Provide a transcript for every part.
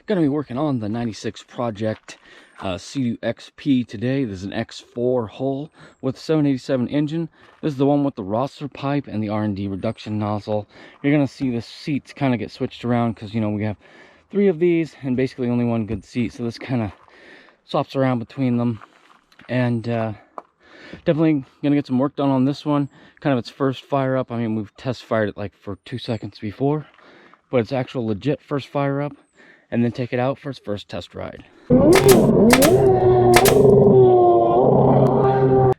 Going to be working on the 96 Project Sea-Doo XP today. This is an X4 hull with 787 engine. This is the one with the Rosser pipe and the R&D reduction nozzle. You're going to see the seats kind of get switched around because, you know, we have 3 of these and basically only one good seat. So this kind of swaps around between them. And definitely going to get some work done on this one. Kind of its first fire up. I mean, we've test fired it like for 2 seconds before, but it's actual legit first fire up. And then take it out for its first test ride.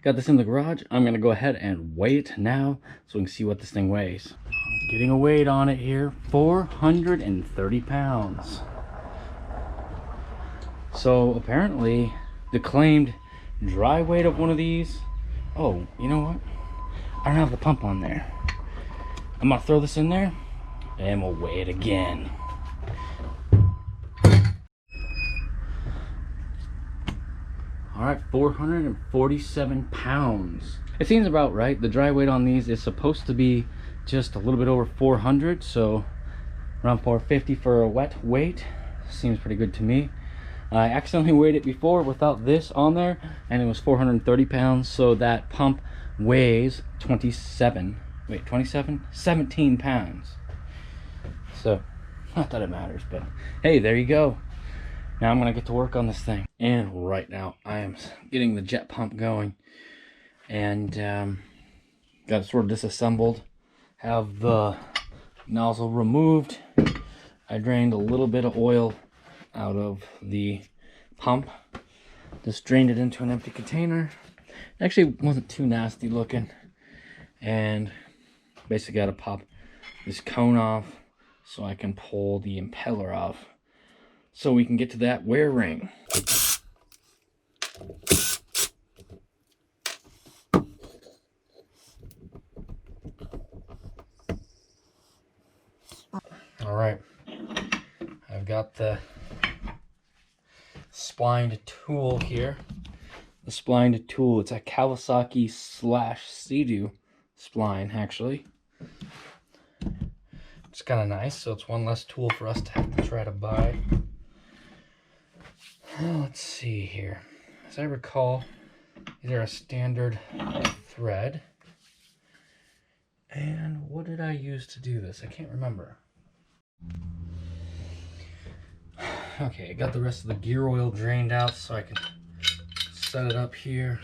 Got this in the garage. I'm going to go ahead and weigh it now so we can see what this thing weighs. Getting a weight on it here, 430 pounds. So apparently the claimed dry weight of one of these, oh, you know what? I don't have the pump on there. I'm going to throw this in there and we'll weigh it again. All right, 447 pounds. It seems about right. The dry weight on these is supposed to be just a little bit over 400, so around 450 for a wet weight. Seems pretty good to me. I accidentally weighed it before without this on there, and it was 430 pounds, so that pump weighs 17 pounds. So, not that it matters, but hey, there you go. Now I'm going to get to work on this thing. And right now I am getting the jet pump going. And got it sort of disassembled. Have the nozzle removed. I drained a little bit of oil out of the pump. Just drained it into an empty container. It actually wasn't too nasty looking. And basically got to pop this cone off so I can pull the impeller off, so we can get to that wear ring. All right, I've got the splined tool here. The splined tool, it's a Kawasaki / Sea-Doo spline, actually. It's kind of nice, so it's one less tool for us to have to try to buy. Let's see here. As I recall, these are a standard thread. And what did I use to do this? I can't remember. Okay, I got the rest of the gear oil drained out so I can set it up here.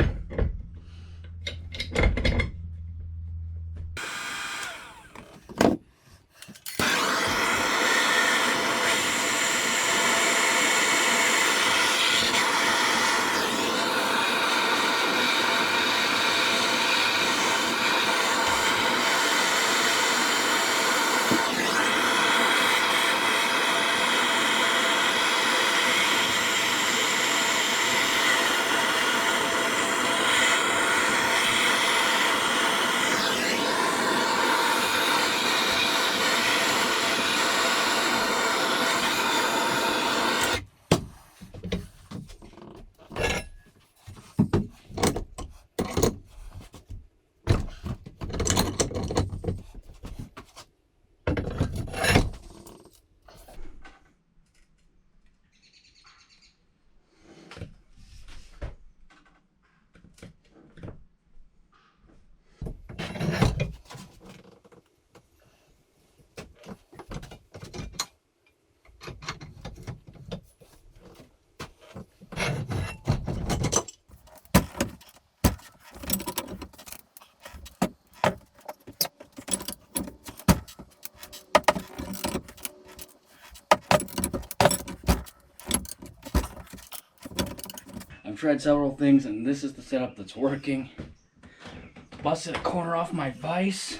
I've tried several things, and this is the setup that's working. Busted a corner off my vise.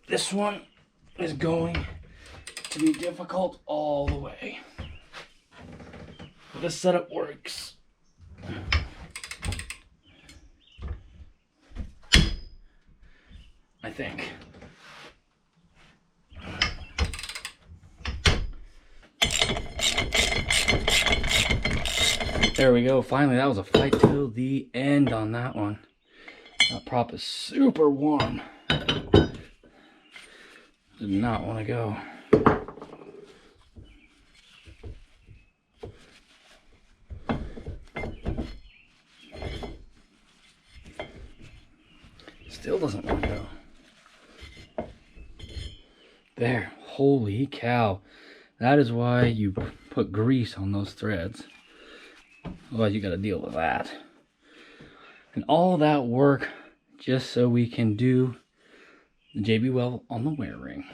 This one is going to be difficult all the way. But this setup works. I think. There we go. Finally, that was a fight till the end on that one. That prop is super warm. Did not want to go. Still doesn't want to go. There. Holy cow. That is why you put grease on those threads. Otherwise you got to deal with that. And all that work just so we can do the JB Weld on the wear ring.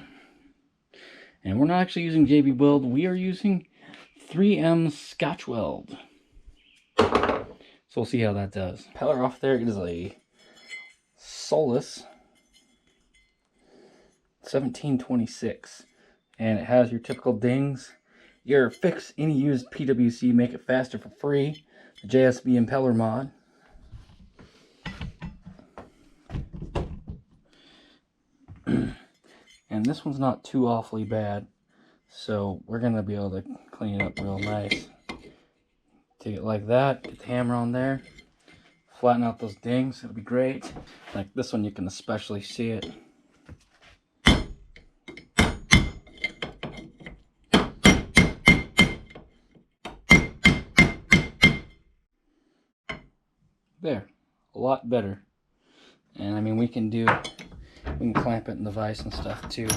And we're not actually using JB Weld. We are using 3M Scotch Weld. So we'll see how that does. Impeller off there is a Solus 1726. And it has your typical dings. Your fix any used PWC, make it faster for free. The JSB impeller mod. And this one's not too awfully bad. So we're going to be able to clean it up real nice. Take it like that, get the hammer on there, flatten out those dings, it'll be great. Like this one you can especially see it. There, a lot better. And I mean we can clamp it in the vise and stuff too.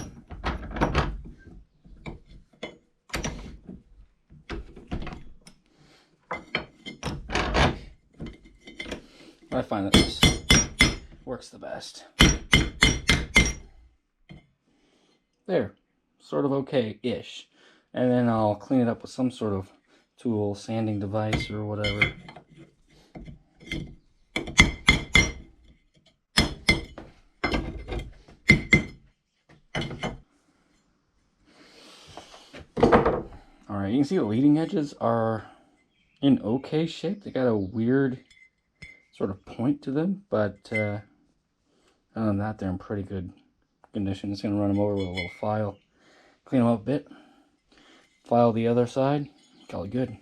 I find that this works the best. There, sort of okay-ish. And then I'll clean it up with some sort of tool, sanding device or whatever. Alright, you can see the leading edges are in okay shape. They got a weird sort of point to them, but other than that, they're in pretty good condition. Just going to run them over with a little file, clean them up a bit, file the other side, call it good.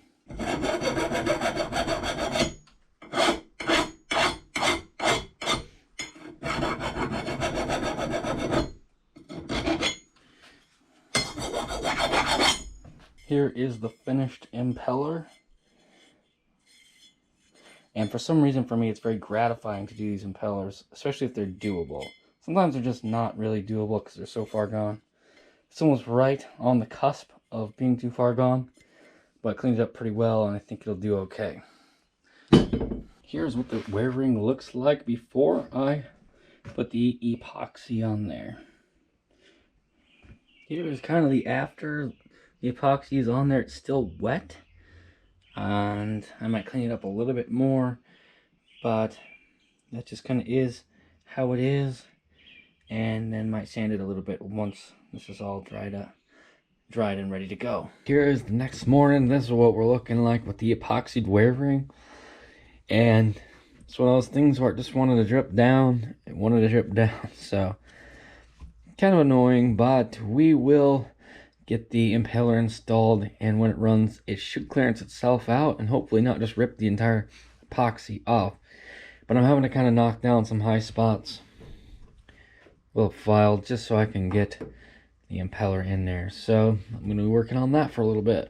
Here is the finished impeller. And for some reason, for me, it's very gratifying to do these impellers, especially if they're doable. Sometimes they're just not really doable because they're so far gone. It's almost right on the cusp of being too far gone, but it cleaned it up pretty well, and I think it'll do okay. Here's what the wear ring looks like before I put the epoxy on there. Here is kind of the after. The epoxy is on there. It's still wet. And I might clean it up a little bit more, but that just kind of is how it is. And then might sand it a little bit once this is all dried and ready to go. Here is the next morning. This is what we're looking like with the epoxied wear ring. And it's one of those things where it just wanted to drip down. It wanted to drip down. So kind of annoying, but we will get the impeller installed, and when it runs, it should clearance itself out and hopefully not just rip the entire epoxy off. But I'm having to kind of knock down some high spots with a file just so I can get the impeller in there. So I'm going to be working on that for a little bit.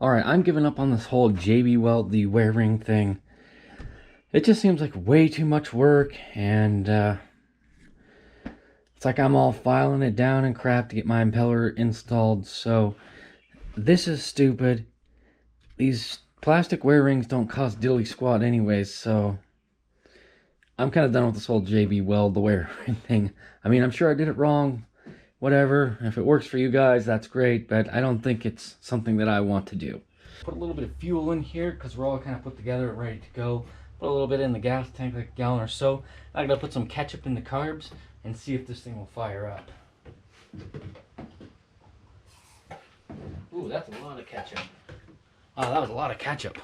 Alright, I'm giving up on this whole JB Weld, the wear ring thing. It just seems like way too much work, and it's like I'm all filing it down and crap to get my impeller installed. So this is stupid. These plastic wear rings don't cost diddly squat anyways, so I'm kind of done with this whole JB Weld, the wear ring thing. I mean, I'm sure I did it wrong. Whatever. If it works for you guys, that's great, but I don't think it's something that I want to do. Put a little bit of fuel in here because we're all kind of put together and ready to go. Put a little bit in the gas tank, like a gallon or so. I'm going to put some ketchup in the carbs and see if this thing will fire up. Ooh, that's a lot of ketchup. Oh, that was a lot of ketchup.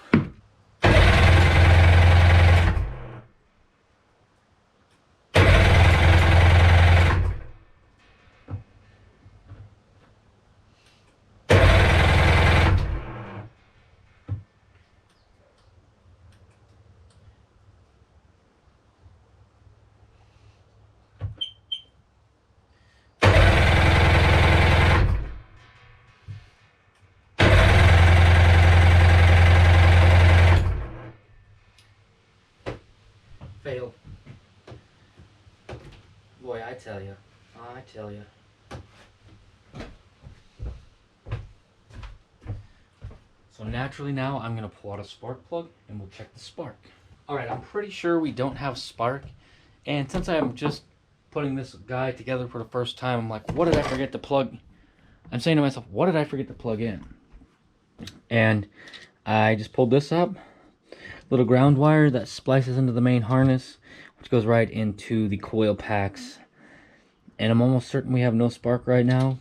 tell you. I tell you. So naturally now I'm going to pull out a spark plug and we'll check the spark. Alright, I'm pretty sure we don't have spark. And since I'm just putting this guy together for the first time, I'm like, what did I forget to plug? I'm saying to myself, what did I forget to plug in? And I just pulled this up. Little ground wire that splices into the main harness, which goes right into the coil packs. And I'm almost certain we have no spark right now.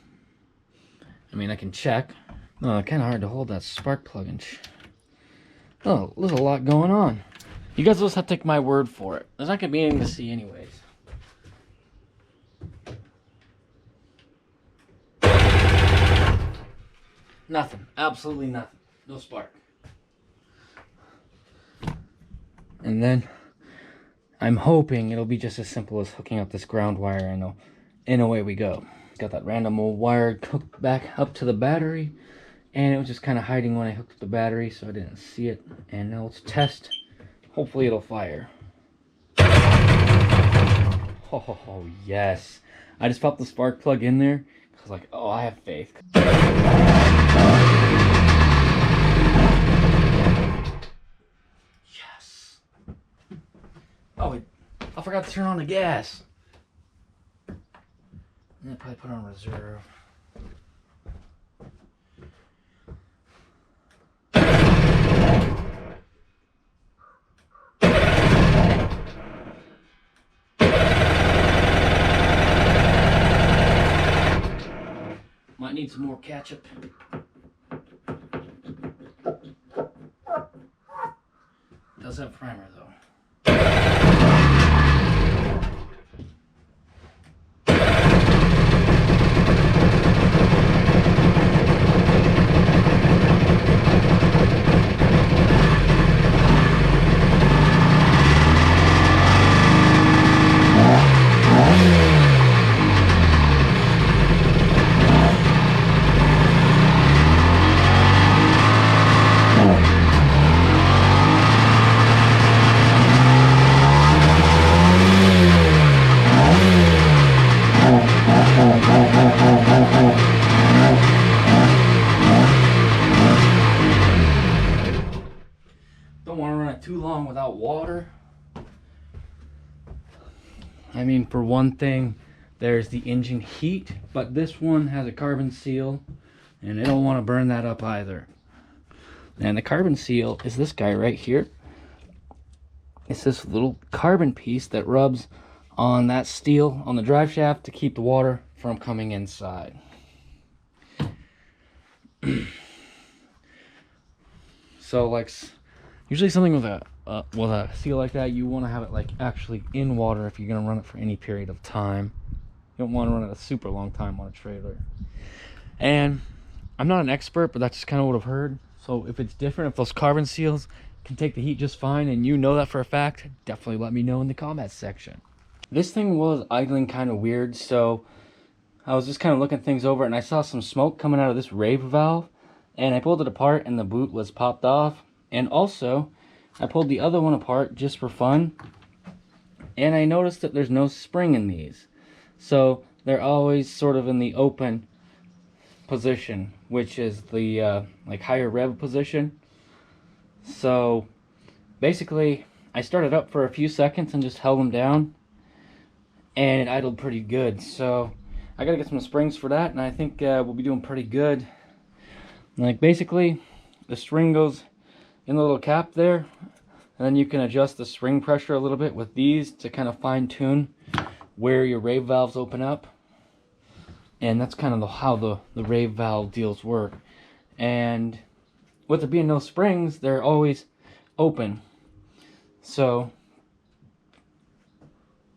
I mean, I can check. Oh, kind of hard to hold that spark plug in. Oh, there's a lot going on. You guys will just have to take my word for it. There's not going to be anything to see anyways. Nothing. Absolutely nothing. No spark. And then I'm hoping it'll be just as simple as hooking up this ground wire and away we go. Got that random old wire hooked back up to the battery, and it was just kind of hiding when I hooked up the battery, so I didn't see it. And now let's test. Hopefully it'll fire. Oh yes. I just popped the spark plug in there. I was like, oh, I have faith. Yes. Oh, I forgot to turn on the gas. I'm gonna probably put on reserve. Might need some more ketchup. Does have primer though. Don't want to run it too long without water. I mean, for one thing, there's the engine heat, but this one has a carbon seal, and I don't want to burn that up either. And the carbon seal is this guy right here. It's this little carbon piece that rubs on that steel on the drive shaft to keep the water from coming inside. So like usually something with a seal like that, you want to have it like actually in water if you're going to run it for any period of time. You don't want to run it a super long time on a trailer. And I'm not an expert, but that's just kind of what I've heard. So if it's different, if those carbon seals can take the heat just fine and you know that for a fact, definitely let me know in the comments section. This thing was idling kind of weird, so I was just kind of looking things over and I saw some smoke coming out of this rave valve, and I pulled it apart and the boot was popped off. And also I pulled the other one apart just for fun, and I noticed that there's no spring in these, so they're always sort of in the open position, which is the like higher rev position. So basically I started up for a few seconds and just held them down, and it idled pretty good. So I gotta get some springs for that, and I think we'll be doing pretty good. Like basically the string goes in the little cap there, and then you can adjust the spring pressure a little bit with these to kind of fine tune where your rave valves open up. And that's kind of how the rave valve deals work. And with there being no springs, they're always open, so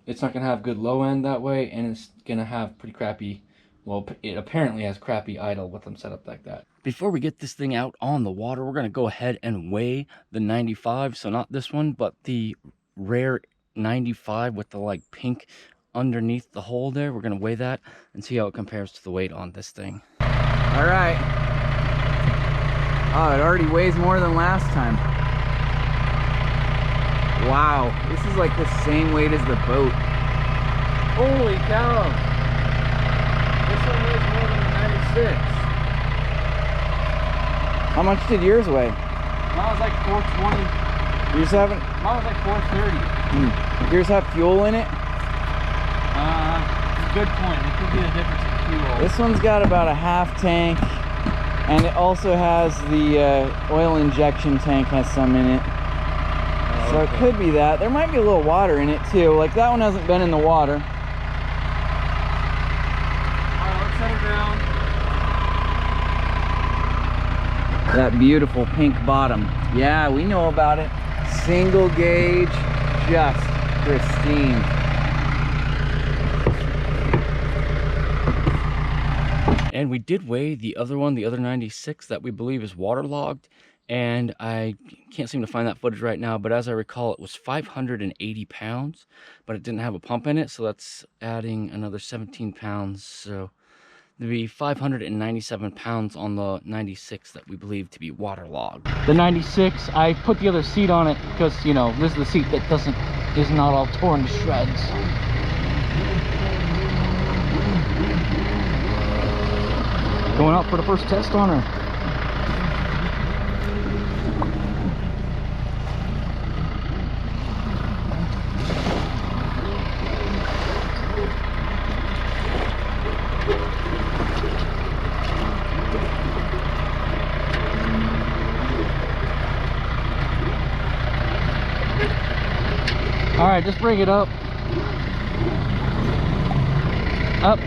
it's not going to have good low end that way, and it's going to have pretty crappy, well, it apparently has crappy idle with them set up like that. Before we get this thing out on the water, we're going to go ahead and weigh the 95. So not this one, but the rare 95 with the like pink underneath the hole there. We're going to weigh that and see how it compares to the weight on this thing. All right. Oh, it already weighs more than last time. Wow, this is like the same weight as the boat. Holy cow! This one weighs more than the 96. How much did yours weigh? Mine was like 420. Yours haven't? Mine was like 430. Yours have fuel in it? Good point. It could be the difference in fuel. This one's got about a half tank, and it also has the oil injection tank has some in it. So okay. it could be that. There might be a little water in it too. Like that one hasn't been in the water. Alright, let's set her down. That beautiful pink bottom. Yeah, we know about it. Single gauge, just pristine. And we did weigh the other one, the other 96 that we believe is waterlogged. And I can't seem to find that footage right now, but as I recall, it was 580 pounds, but it didn't have a pump in it. So that's adding another 17 pounds. So there'd be 597 pounds on the 96 that we believe to be waterlogged. The 96, I put the other seat on it because, you know, this is the seat that is not all torn to shreds. Going out for the first test on her. All right, just bring it up. Up.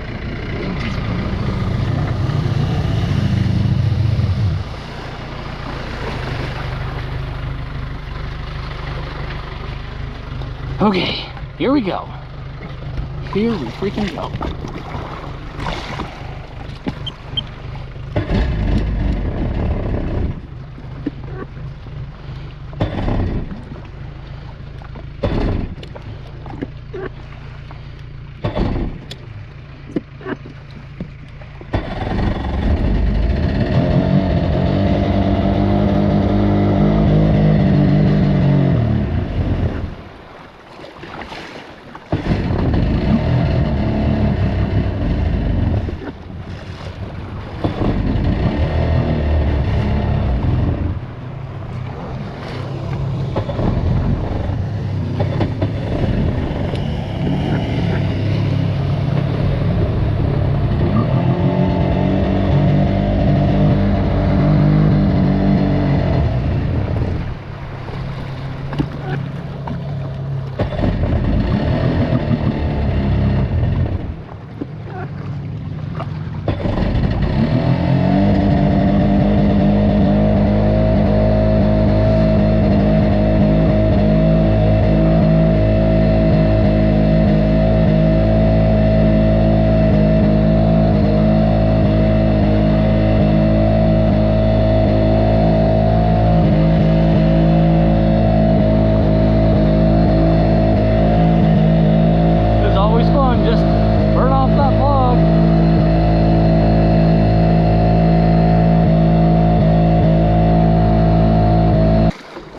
Okay, here we go. Here we freaking go.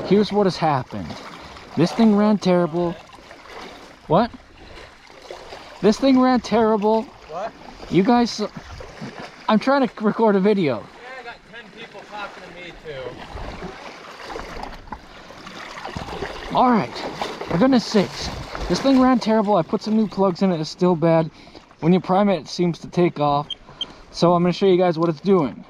Here's what has happened. This thing ran terrible. What? This thing ran terrible. What? You guys, I'm trying to record a video. Yeah, I got 10 people talking to me too. All right, for goodness sakes. This thing ran terrible. I put some new plugs in it. It's still bad. When you prime it, it seems to take off. So I'm gonna show you guys what it's doing.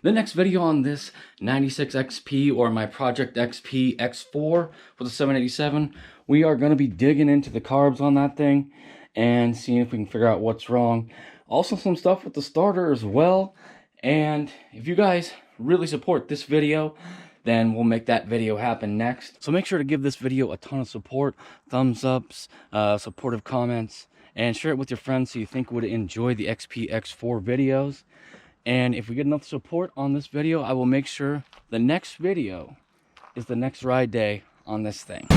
The next video on this 96 XP or my Project XP X4 with a 787, we are going to be digging into the carbs on that thing and seeing if we can figure out what's wrong. Also some stuff with the starter as well. And if you guys really support this video, then we'll make that video happen next. So make sure to give this video a ton of support, thumbs ups, supportive comments, and share it with your friends who you think would enjoy the XP X4 videos. And if we get enough support on this video, I will make sure the next video is the next ride day on this thing.